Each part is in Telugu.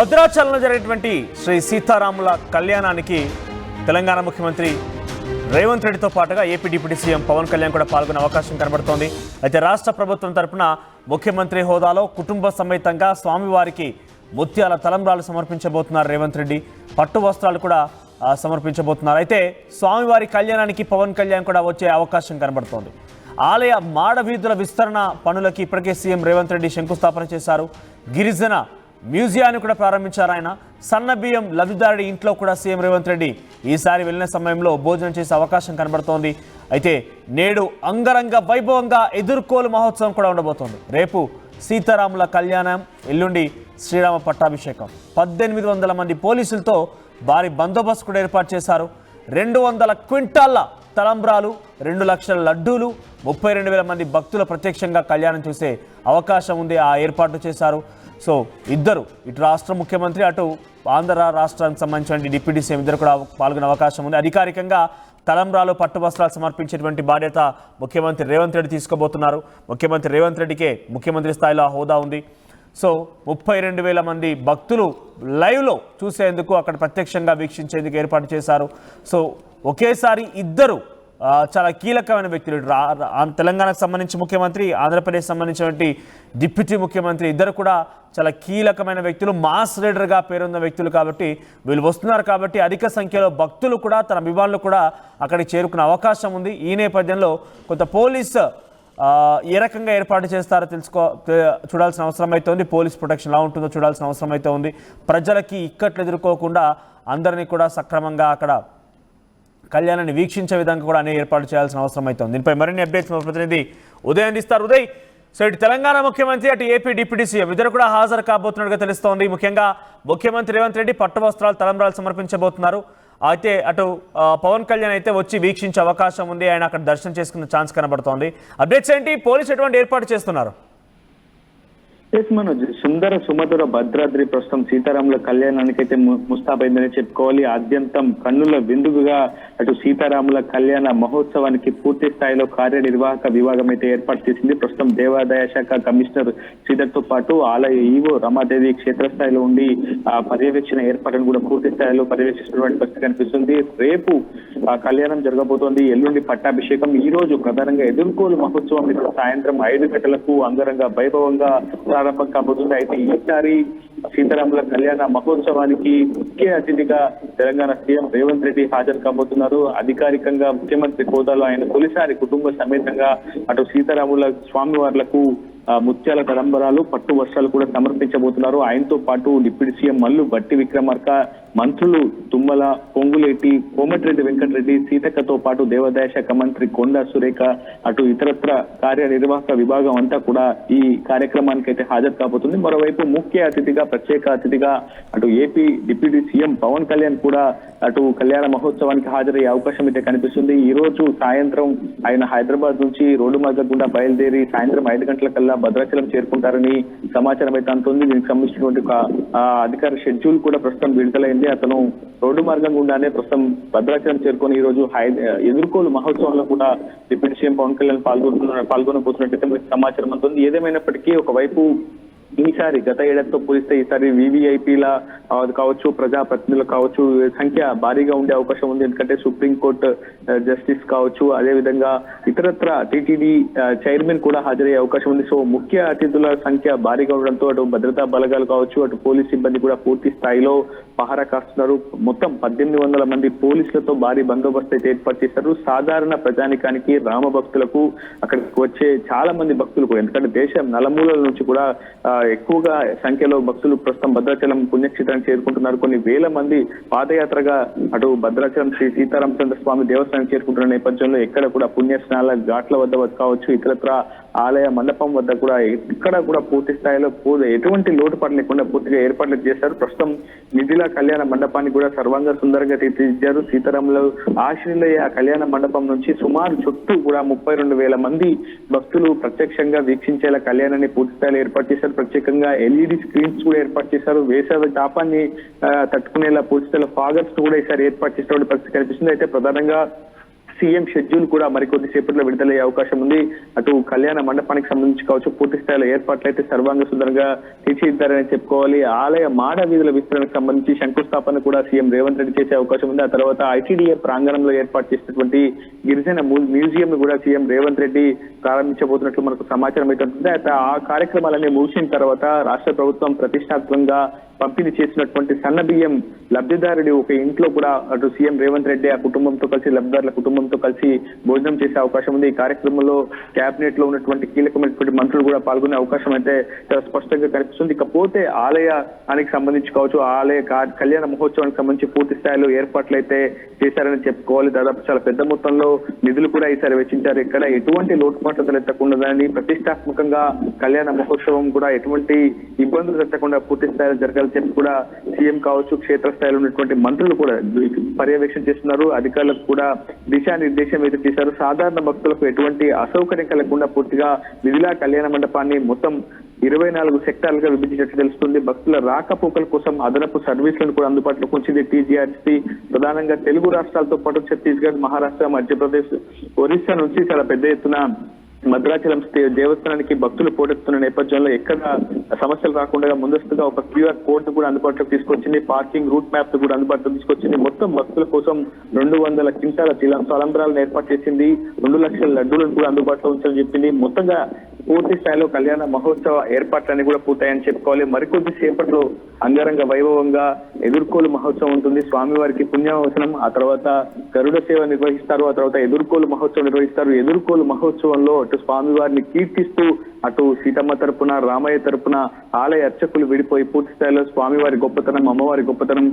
భద్రాచలంలో జరిగినటువంటి శ్రీ సీతారాముల కళ్యాణానికి తెలంగాణ ముఖ్యమంత్రి రేవంత్ రెడ్డితో పాటుగా AP deputy CM Pawan Kalyan కూడా పాల్గొనే అవకాశం కనబడుతోంది. అయితే రాష్ట్ర ప్రభుత్వం తరపున ముఖ్యమంత్రి హోదాలో కుటుంబ సమేతంగా స్వామివారికి ముత్యాల తలంబ్రాలు సమర్పించబోతున్నారు రేవంత్ రెడ్డి. పట్టు వస్త్రాలు కూడా సమర్పించబోతున్నారు. అయితే స్వామివారి కళ్యాణానికి పవన్ కళ్యాణ్ కూడా వచ్చే అవకాశం కనబడుతోంది. ఆలయ మాడ వీధుల విస్తరణ పనులకి ఇప్పటికే సీఎం రేవంత్ రెడ్డి శంకుస్థాపన చేశారు. గిరిజన మ్యూజియాన్ని కూడా ప్రారంభించారు. ఆయన సన్న బియ్యం లబ్ధిదారుడి ఇంట్లో కూడా సీఎం రేవంత్ రెడ్డి ఈసారి వెళ్ళిన సమయంలో భోజనం చేసే అవకాశం కనబడుతోంది. అయితే నేడు అంగరంగ వైభవంగా ఎదుర్కోలు మహోత్సవం కూడా ఉండబోతోంది. రేపు సీతారాముల కళ్యాణం, ఎల్లుండి శ్రీరామ పట్టాభిషేకం. 1800 మంది పోలీసులతో భారీ బందోబస్తు కూడా ఏర్పాటు చేశారు. 200 క్వింటాళ్ల తలంబ్రాలు, 2 లక్షల లడ్డూలు, 32,000 మంది భక్తులు ప్రత్యక్షంగా కళ్యాణం చూసే అవకాశం ఉంది. ఆ ఏర్పాటు చేశారు. సో ఇద్దరు, ఇటు రాష్ట్ర ముఖ్యమంత్రి, అటు ఆంధ్ర రాష్ట్రానికి సంబంధించిన డిప్యూటీ సీఎం ఇద్దరు కూడా పాల్గొనే అవకాశం ఉంది. అధికారికంగా తలంబ్రాలు, పట్టు వస్త్రాలు సమర్పించేటువంటి బాధ్యత ముఖ్యమంత్రి రేవంత్ రెడ్డి తీసుకోబోతున్నారు. ముఖ్యమంత్రి రేవంత్ రెడ్డికే ముఖ్యమంత్రి స్థాయిలో ఆ హోదా ఉంది. సో 32,000 మంది భక్తులు లైవ్లో చూసేందుకు, అక్కడ ప్రత్యక్షంగా వీక్షించేందుకు ఏర్పాటు చేశారు. సో ఒకేసారి ఇద్దరు చాలా కీలకమైన వ్యక్తులు, తెలంగాణకు సంబంధించి ముఖ్యమంత్రి, ఆంధ్రప్రదేశ్ సంబంధించినటువంటి డిప్యూటీ ముఖ్యమంత్రి ఇద్దరు కూడా చాలా కీలకమైన వ్యక్తులు, మాస్ లీడర్గా పేరున్న వ్యక్తులు. కాబట్టి వీళ్ళు వస్తున్నారు కాబట్టి అధిక సంఖ్యలో భక్తులు కూడా, తన అభిమానులు కూడా అక్కడికి చేరుకునే అవకాశం ఉంది. ఈ నేపథ్యంలో కొంత పోలీసు ఏ రకంగా ఏర్పాటు చేస్తారో చూడాల్సిన అవసరం అయితే ఉంది. పోలీస్ ప్రొటెక్షన్ ఎలా ఉంటుందో చూడాల్సిన అవసరం అయితే ఉంది. ప్రజలకి ఇక్కట్లు ఎదుర్కోకుండా అందరినీ కూడా సక్రమంగా అక్కడ కళ్యాణాన్ని వీక్షించే విధంగా కూడా అనే ఏర్పాటు చేయాల్సిన అవసరం అయితే ఉంది. దీనిపై మరిన్ని అప్డేట్స్ మా ప్రతినిధి ఉదయ్ అందిస్తారు. ఉదయ్, సో ఇటు తెలంగాణ ముఖ్యమంత్రి, అటు ఏపీ డిప్యూటీ సీఎం ఇద్దరు కూడా హాజరు కాబోతున్నట్టుగా తెలుస్తోంది. ముఖ్యంగా ముఖ్యమంత్రి రేవంత్ రెడ్డి పట్టు వస్త్రాలు, తలంబ్రాలు సమర్పించబోతున్నారు. అయితే అటు పవన్ కళ్యాణ్ అయితే వచ్చి వీక్షించే అవకాశం ఉంది. ఆయన అక్కడ దర్శనం చేసుకునే ఛాన్స్ కనబడుతోంది. అప్డేట్స్ ఏంటి? పోలీసు ఎటువంటి ఏర్పాటు చేస్తున్నారు? మనోజ్, సుందర సుమధుర భద్రాద్రి ప్రస్తుతం సీతారాముల కళ్యాణానికి అయితే ముస్తాబైందని చెప్పుకోవాలి. ఆద్యంతం కన్నుల విందుగా అటు సీతారాముల కళ్యాణ మహోత్సవానికి పూర్తి స్థాయిలో కార్యనిర్వాహక విభాగం అయితే ఏర్పాటు చేసింది. ప్రస్తుతం దేవాదాయ శాఖ కమిషనర్ శ్రీధర్తో పాటు ఆలయ ఈవో రమాదేవి క్షేత్రస్థాయిలో ఉండి ఆ పర్యవేక్షణ ఏర్పాటును కూడా పూర్తి స్థాయిలో పర్యవేక్షిస్తున్నటువంటి పరిస్థితి కనిపిస్తుంది. రేపు ఆ కళ్యాణం జరగబోతోంది. ఎల్లుండి పట్టాభిషేకం. ఈ రోజు ప్రధానంగా ఎదుర్కోలు మహోత్సవం సాయంత్రం 5 గంటలకు అంగరంగ వైభవంగా ప్రారంభం కాబోతుంది. అయితే ఈసారి సీతారాముల కళ్యాణ మహోత్సవానికి ముఖ్య అతిథిగా తెలంగాణ సీఎం రేవంత్ రెడ్డి హాజరు కాబోతున్నారు. అధికారికంగా ముఖ్యమంత్రి హోదాలో ఆయన తొలిసారి కుటుంబ సమేతంగా అటు సీతారాముల స్వామివార్లకు ముత్యాల తలంబరాలు, పట్టు వస్త్రాలు కూడా సమర్పించబోతున్నారు. ఆయనతో పాటు డిప్యూటీ సీఎం మల్లు భట్టి విక్రమార్క, మంత్రులు తుమ్మల, పొంగులేటి, కోమటిరెడ్డి వెంకటరెడ్డి, సీతక్కతో పాటు దేవాదాయ శాఖ మంత్రి కొండా సురేఖ, అటు ఇతరత్ర కార్యనిర్వాహక విభాగం అంతా కూడా ఈ కార్యక్రమానికి అయితే హాజరు కాబోతుంది. మరోవైపు ముఖ్య అతిథిగా, ప్రత్యేక అతిథిగా అటు AP deputy CM Pawan Kalyan కూడా అటు కళ్యాణ మహోత్సవానికి హాజరయ్యే అవకాశం అయితే కనిపిస్తుంది. ఈ రోజు సాయంత్రం ఆయన హైదరాబాద్ నుంచి రోడ్డు మార్గం గుండా బయలుదేరి సాయంత్రం 5 గంటలకల్లా భద్రాచలం చేరుకుంటారని సమాచారం అయితే అందుతుంది. దీనికి సంబంధించినటువంటి అధికార షెడ్యూల్ కూడా ప్రస్తుతం విడుదలైంది. అతను రోడ్డు మార్గం గుండానే ప్రస్తుతం భద్రాచలం చేరుకొని ఈ రోజు ఎదుర్కోలు మహోత్సవంలో కూడా డిప్యూటీ సీఎం పవన్ కళ్యాణ్ పాల్గొనబోతున్నట్టయితే సమాచారం అందుతుంది. ఏదేమైనప్పటికీ ఒకవైపు ఈసారి గత ఏడాదితో పోలిస్తే ఈసారి వివిఐపీల కావచ్చు, ప్రజాప్రతినిధులు కావచ్చు సంఖ్య భారీగా ఉండే అవకాశం ఉంది. ఎందుకంటే సుప్రీంకోర్టు జస్టిస్ కావచ్చు, అదేవిధంగా ఇతరత్ర టీటీడీ చైర్మన్ కూడా హాజరయ్యే అవకాశం ఉంది. సో ముఖ్య అతిథుల సంఖ్య భారీగా ఉండడంతో అటు భద్రతా బలగాలు కావచ్చు, అటు పోలీస్ సిబ్బంది కూడా పూర్తి స్థాయిలో పహారా కాస్తున్నారు. మొత్తం 1800 మంది పోలీసులతో భారీ బందోబస్తు అయితే ఏర్పాటు చేశారు. సాధారణ ప్రజానికానికి, రామ భక్తులకు, అక్కడికి వచ్చే చాలా మంది భక్తులు కూడా, ఎందుకంటే దేశం నలుమూలల నుంచి కూడా ఎక్కువగా సంఖ్యలో భక్తులు ప్రస్తుతం భద్రాచలం పుణ్యక్షేత్రానికి చేరుకుంటున్నారు. కొన్ని వేల మంది పాదయాత్రగా అటు భద్రాచలం శ్రీ సీతారామచంద్ర స్వామి దేవస్థానానికి చేరుకుంటున్న నేపథ్యంలో ఎక్కడ కూడా పుణ్యస్నానాల ఘాట్ల వద్ద కావచ్చు, ఇతరత్ర ఆలయ మండపం వద్ద కూడా ఇక్కడ కూడా పూర్తి స్థాయిలో ఎటువంటి లోటుపాటు లేకుండా పూర్తిగా ఏర్పాట్లు చేశారు. ప్రస్తుతం మిథిలా కళ్యాణ మండపాన్ని కూడా సర్వాంగ సుందరంగా తీర్చిదిద్దారు. సీతారాములు ఆశ్రయులయ్యే ఆ కళ్యాణ మండపం నుంచి సుమారు చుట్టూ కూడా 32,000 మంది భక్తులు ప్రత్యక్షంగా వీక్షించేలా కళ్యాణాన్ని పూర్తి స్థాయిలో ఏర్పాటు చేశారు. ప్రత్యేకంగా ఎల్ఈడి స్క్రీన్స్ కూడా ఏర్పాటు చేశారు. వేసవి తాపాన్ని తట్టుకునేలా పూర్తి స్థాయిలో ఫాగర్స్ కూడా ఈసారి ఏర్పాటు చేసినటువంటి పరిస్థితి కనిపిస్తుంది. అయితే ప్రధానంగా సీఎం షెడ్యూల్ కూడా మరికొద్ది సేపట్లో విడుదలయ్యే అవకాశం ఉంది. అటు కళ్యాణ మండపానికి సంబంధించి కావచ్చు, పూర్తి స్థాయిలో ఏర్పాట్లు అయితే సర్వాంగ సుందరంగా తీర్చిదిద్దారని చెప్పుకోవాలి. ఆలయ మాడ వీధుల విస్తరణకు సంబంధించి శంకుస్థాపన కూడా సీఎం రేవంత్ రెడ్డి చేసే అవకాశం ఉంది. ఆ తర్వాత ఐటీడీఏ ప్రాంగణంలో ఏర్పాటు చేసినటువంటి గిరిజన మ్యూజియం కూడా సీఎం రేవంత్ రెడ్డి ప్రారంభించబోతున్నట్లు మనకు సమాచారం అయితే ఉంటుంది. అయితే ఆ కార్యక్రమాలన్నీ ముగిసిన తర్వాత రాష్ట్ర ప్రభుత్వం ప్రతిష్టాత్మకంగా పంపిణీ చేసినటువంటి సన్న బియ్యం లబ్ధిదారుడి ఒక ఇంట్లో కూడా అటు సీఎం రేవంత్ రెడ్డి ఆ కుటుంబంతో కలిసి, లబ్ధిదారుల కుటుంబంతో కలిసి భోజనం చేసే అవకాశం ఉంది. ఈ కార్యక్రమంలో కేబినెట్ లో ఉన్నటువంటి కీలకమైనటువంటి మంత్రులు కూడా పాల్గొనే అవకాశం అయితే చాలా స్పష్టంగా కనిపిస్తుంది. ఇకపోతే ఆలయానికి సంబంధించి కావచ్చు, ఆలయ కళ్యాణ మహోత్సవానికి సంబంధించి పూర్తి స్థాయిలో ఏర్పాట్లు అయితే చేశారని చెప్పుకోవాలి. దాదాపు చాలా పెద్ద మొత్తంలో నిధులు కూడా ఈసారి వెచ్చించారు. ఇక్కడ ఎటువంటి లోటుపాట్లు తలెత్తకుండాదని, ప్రతిష్టాత్మకంగా కళ్యాణ మహోత్సవం కూడా ఎటువంటి ఇబ్బందులు తగ్గకుండా పూర్తి స్థాయిలో జరగాలి చెప్పి కూడా సీఎం కావచ్చు, క్షేత్రస్థాయిలో ఉన్నటువంటి మంత్రులు కూడా పర్యవేక్షణ చేస్తున్నారు. అధికారులకు కూడా దిశానిర్దేశం అయితే చేశారు. సాధారణ భక్తులకు ఎటువంటి అసౌకర్యం కలగకుండా పూర్తిగా మిథిలా కళ్యాణ మండపాన్ని మొత్తం 24 సెక్టార్లుగా విభజించినట్టు తెలుస్తుంది. భక్తుల రాకపోకల కోసం అదనపు సర్వీసులను కూడా అందుబాటులోకి ఉంచింది టీజీఆర్సీ. ప్రధానంగా తెలుగు రాష్ట్రాలతో పాటు ఛత్తీస్గఢ్, మహారాష్ట్ర, మధ్యప్రదేశ్, ఒరిస్సా నుంచి చాలా పెద్ద ఎత్తున భద్రాచలం దేవస్థానానికి భక్తులు పోటెత్తున్న నేపథ్యంలో ఎక్కడ సమస్యలు రాకుండా ముందస్తుగా ఒక క్యూఆర్ కోడ్ కూడా అందుబాటులోకి తీసుకొచ్చింది. పార్కింగ్ రూట్ మ్యాప్ కూడా అందుబాటులోకి తీసుకొచ్చింది. మొత్తం భక్తుల కోసం 200 క్వింటాల తలంబ్రాలను ఏర్పాటు చేసింది. 2 లక్షల లడ్డూలను కూడా అందుబాటులో ఉంచాలని చెప్పింది. మొత్తంగా పూర్తి స్థాయిలో కళ్యాణ మహోత్సవ ఏర్పాట్లన్నీ కూడా పూర్తయ్యని చెప్పుకోవాలి. మరికొద్ది సేపట్లో అంగరంగ వైభవంగా ఎదుర్కోలు మహోత్సవం ఉంటుంది. స్వామివారికి పుణ్యవసనం, ఆ తర్వాత గరుడ సేవ నిర్వహిస్తారు, ఆ తర్వాత ఎదుర్కోలు మహోత్సవం నిర్వహిస్తారు. ఎదుర్కోలు మహోత్సవంలో అటు స్వామివారిని కీర్తిస్తూ అటు సీతమ్మ తరపున, రామయ్య తరపున ఆలయ అర్చకులు విడిపోయి పూర్తి స్థాయిలో స్వామివారి గొప్పతనం, అమ్మవారి గొప్పతనం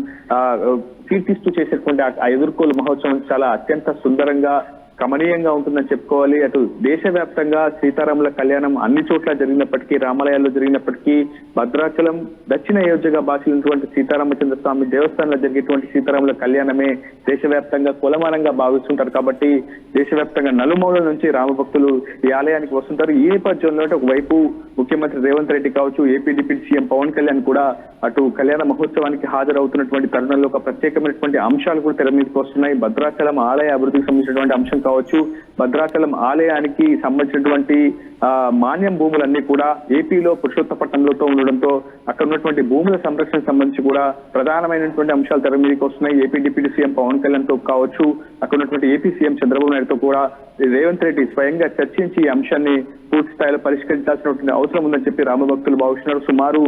కీర్తిస్తూ చేసేటువంటి ఆ ఎదుర్కోలు మహోత్సవం చాలా అత్యంత సుందరంగా, కమనీయంగా ఉంటుందని చెప్పుకోవాలి. అటు దేశవ్యాప్తంగా సీతారాముల కళ్యాణం అన్ని చోట్ల జరిగినప్పటికీ, రామాలయాల్లో జరిగినప్పటికీ, భద్రాచలం దక్షిణ అయోధ్యగా భాషించినటువంటి సీతారామచంద్ర స్వామి దేవస్థానంలో జరిగేటువంటి సీతారాముల కళ్యాణమే దేశవ్యాప్తంగా కొలమానంగా భావిస్తుంటారు. కాబట్టి దేశవ్యాప్తంగా నలుమూలల నుంచి రామభక్తులు ఈ ఆలయానికి వస్తుంటారు. ఈ నేపథ్యంలో ఒకవైపు ముఖ్యమంత్రి రేవంత్ రెడ్డి కావచ్చు, AP deputy CM Pawan Kalyan కూడా అటు కళ్యాణ మహోత్సవానికి హాజరవుతున్నటువంటి తరుణంలో ఒక ప్రత్యేకమైనటువంటి అంశాలు కూడా తెర మీదకి వస్తున్నాయి. భద్రాచలం ఆలయ అభివృద్ధికి సంబంధించినటువంటి అంశం కావచ్చు, భద్రాచలం ఆలయానికి సంబంధించినటువంటి మాన్యం భూములన్నీ కూడా ఏపీలో పురుషోత్తపట్నంలో ఉండడంతో అక్కడ ఉన్నటువంటి భూముల సంరక్షణ సంబంధించి కూడా ప్రధానమైనటువంటి అంశాలు తెర మీదకి వస్తున్నాయి. AP deputy CM Pawan Kalyan తో కావచ్చు, అక్కడ ఉన్నటువంటి ఏపీ సీఎం చంద్రబాబు నాయుడుతో కూడా రేవంత్ రెడ్డి స్వయంగా చర్చించి ఈ అంశాన్ని పూర్తి స్థాయిలో పరిష్కరించాల్సినటువంటి అవసరం ఉందని చెప్పి రామభక్తులు భావిస్తున్నారు. సుమారు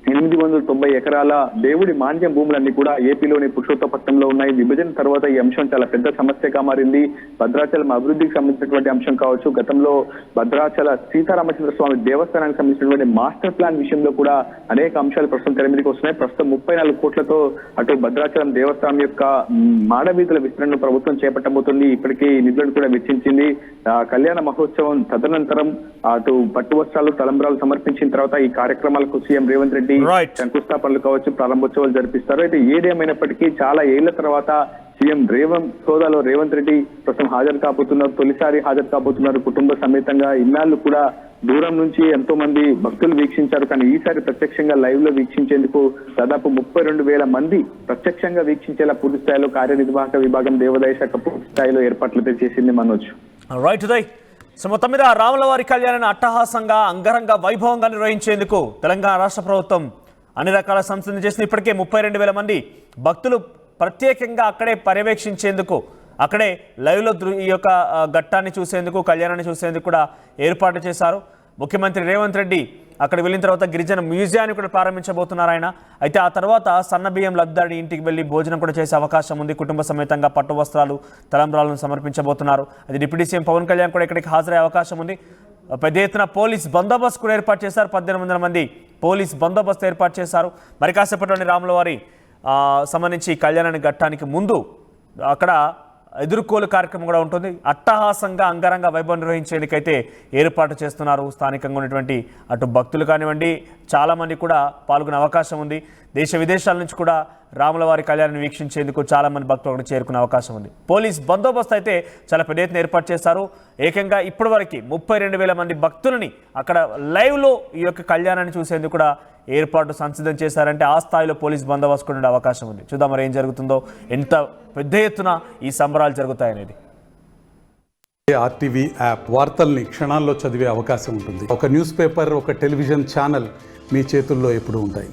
890 ఎకరాల దేవుడి మాన్యం భూములన్నీ కూడా ఏపీలోని పురుషోత్తపట్నంలో ఉన్నాయి. విభజన తర్వాత ఈ అంశం చాలా పెద్ద సమస్యగా మారింది. భద్రాచలం అభివృద్ధికి సంబంధించినటువంటి అంశం కావచ్చు, గతంలో భద్రాచల సీతారామచంద్ర స్వామి దేవస్థానానికి సంబంధించినటువంటి మాస్టర్ ప్లాన్ విషయంలో కూడా అనేక అంశాలు ప్రస్తుతం తెర మీదకి వస్తున్నాయి. ప్రస్తుతం 34 కోట్లతో అటు భద్రాచలం దేవస్థానం యొక్క మాడవీధుల విస్తరణను ప్రభుత్వం చేపట్టబోతుంది. ఇప్పటికీ నిధులను కూడా వెచ్చించింది. కళ్యాణ మహోత్సవం తదనంతరం అటు పట్టు వస్త్రాలు, తలంబ్రాలు సమర్పించిన తర్వాత ఈ కార్యక్రమాలకు సీఎం రేవంత్ రెడ్డి శంకుస్థాపనలు కావచ్చు, ప్రారంభోత్సవాలు జరిపిస్తారు. అయితే ఏదేమైనప్పటికీ చాలా ఏళ్ల తర్వాత సీఎం హోదాలో రేవంత్ రెడ్డి ప్రస్తుతం హాజరు కాబోతున్నారు. తొలిసారి హాజరు కాబోతున్నారు కుటుంబ సమేతంగా. ఇన్నాళ్ళు కూడా దూరం నుంచి ఎంతో మంది భక్తులు వీక్షించారు, కానీ ఈసారి ప్రత్యక్షంగా లైవ్ లో వీక్షించేందుకు దాదాపు 32,000 మంది ప్రత్యక్షంగా వీక్షించేలా పూర్తి స్థాయిలో కార్యనిర్వాహక విభాగం దేవాదాయ శాఖ పూర్తి స్థాయిలో ఏర్పాట్లు చేసింది. మనోజ్ రైట్ ఉదయ్. సో మొత్తం మీద రాములవారి కళ్యాణాన్ని అట్టహాసంగా, అంగరంగ వైభవంగా నిర్వహించేందుకు తెలంగాణ రాష్ట్ర ప్రభుత్వం అన్ని రకాల సంస్థలు చేసింది. ఇప్పటికే 32,000 మంది భక్తులు ప్రత్యేకంగా అక్కడే పర్యవేక్షించేందుకు, అక్కడే లైవ్లో ఈ యొక్క ఘట్టాన్ని చూసేందుకు, కళ్యాణాన్ని చూసేందుకు కూడా ఏర్పాటు చేశారు. ముఖ్యమంత్రి రేవంత్ రెడ్డి అక్కడ వెళ్ళిన తర్వాత గిరిజన మ్యూజియాన్ని కూడా ప్రారంభించబోతున్నారు ఆయన. అయితే ఆ తర్వాత సన్నబియ్యం లబ్ధాడి ఇంటికి వెళ్ళి భోజనం కూడా చేసే అవకాశం ఉంది. కుటుంబ సమేతంగా పట్టు వస్త్రాలు, తలంబ్రాలను సమర్పించబోతున్నారు. అది డిప్యూటీ సీఎం పవన్ కళ్యాణ్ కూడా ఇక్కడికి హాజరయ్యే అవకాశం ఉంది. పెద్ద ఎత్తున పోలీస్ బందోబస్తు కూడా ఏర్పాటు చేశారు. 1800 మంది పోలీస్ బందోబస్తు ఏర్పాటు చేశారు. మరి కాసేపట్లోని రాములవారి సంబంధించి కళ్యాణాన్ని ఘట్టానికి ముందు అక్కడ ఎదుర్కోలు కార్యక్రమం కూడా ఉంటుంది. అట్టహాసంగా, అంగరంగ వైభవం నిర్వహించేందుకైతే ఏర్పాటు చేస్తున్నారు. స్థానికంగా ఉన్నటువంటి అటు భక్తులు కానివ్వండి, చాలామంది కూడా పాల్గొనే అవకాశం ఉంది. దేశ విదేశాల నుంచి కూడా రాములవారి కళ్యాణాన్ని వీక్షించేందుకు చాలామంది భక్తులు అక్కడ చేరుకునే అవకాశం ఉంది. పోలీస్ బందోబస్తు అయితే చాలా పెద్ద ఎత్తున ఏర్పాటు చేశారు. ఏకంగా ఇప్పటివరకు 32,000 మంది భక్తులని అక్కడ లైవ్లో ఈ యొక్క కళ్యాణాన్ని చూసేందుకు కూడా ఏర్పాటు సంసిద్ధం చేశారంటే ఆ స్థాయిలో పోలీస్ బందోబస్తు కూడా ఉండే అవకాశం ఉంది. చూద్దాం మరి ఏం జరుగుతుందో, ఎంత పెద్ద ఎత్తున ఈ సంబరాలు జరుగుతాయనేది. ఆర్టీవీ యాప్ వార్తల్ని క్షణాల్లో చదివే అవకాశం ఉంటుంది. ఒక న్యూస్ పేపర్, ఒక టెలివిజన్ ఛానల్ మీ చేతుల్లో ఎప్పుడూ ఉంటాయి.